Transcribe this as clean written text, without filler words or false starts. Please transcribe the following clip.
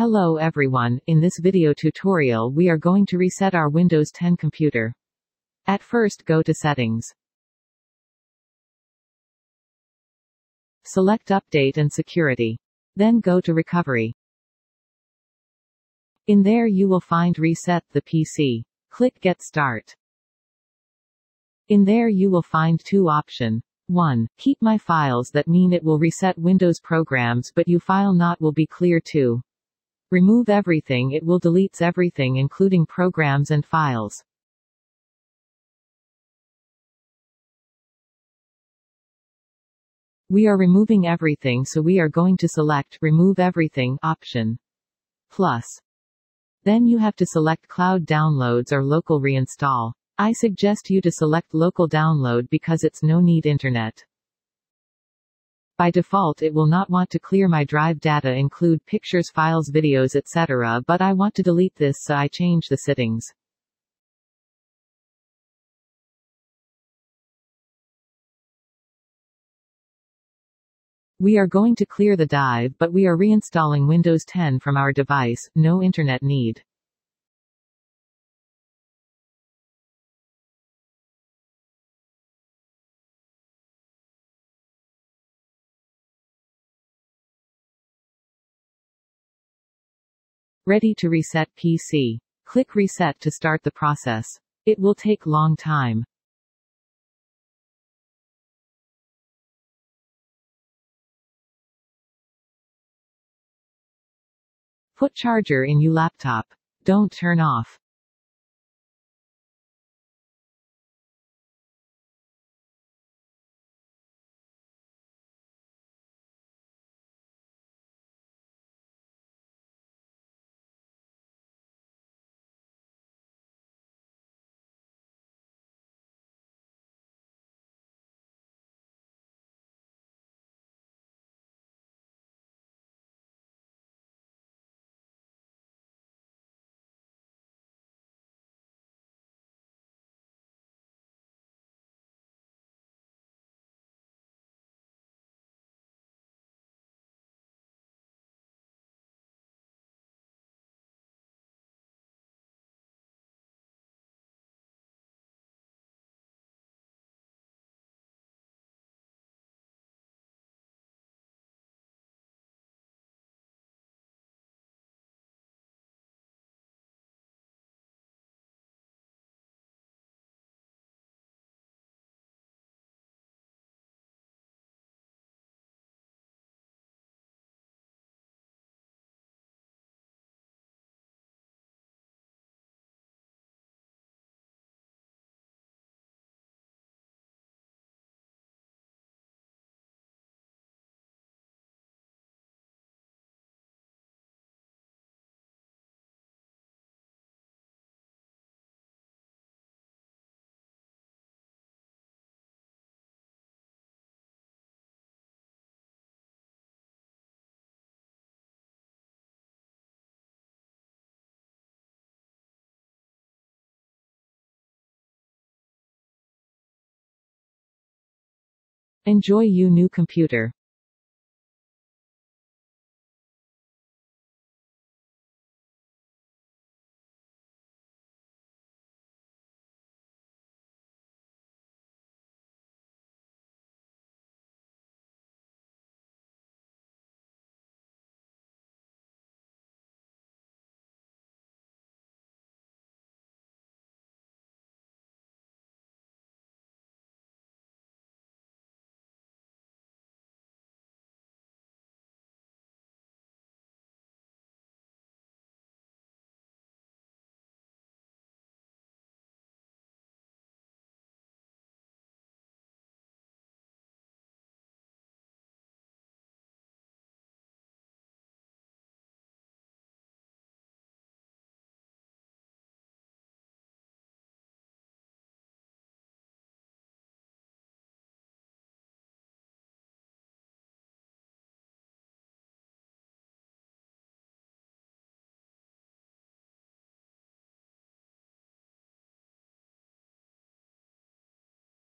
Hello everyone, in this video tutorial we are going to reset our Windows 10 computer. At first go to Settings. Select Update and Security. Then go to Recovery. In there you will find Reset the PC. Click Get Start. In there you will find two options. 1. Keep my files, that mean it will reset Windows programs but you file not will be clear. 2. Remove everything, it will deletes everything including programs and files. We are removing everything, so we are going to select Remove Everything option. Plus. Then you have to select Cloud Downloads or Local Reinstall. I suggest you to select Local Download because it's no need internet. By default it will not want to clear my drive data, include pictures, files, videos, etc., but I want to delete this, so I change the settings. We are going to clear the dive, but we are reinstalling Windows 10 from our device, no internet need. Ready to reset PC. Click Reset to start the process. It will take long time. Put charger in your laptop. Don't turn off. Enjoy your new computer.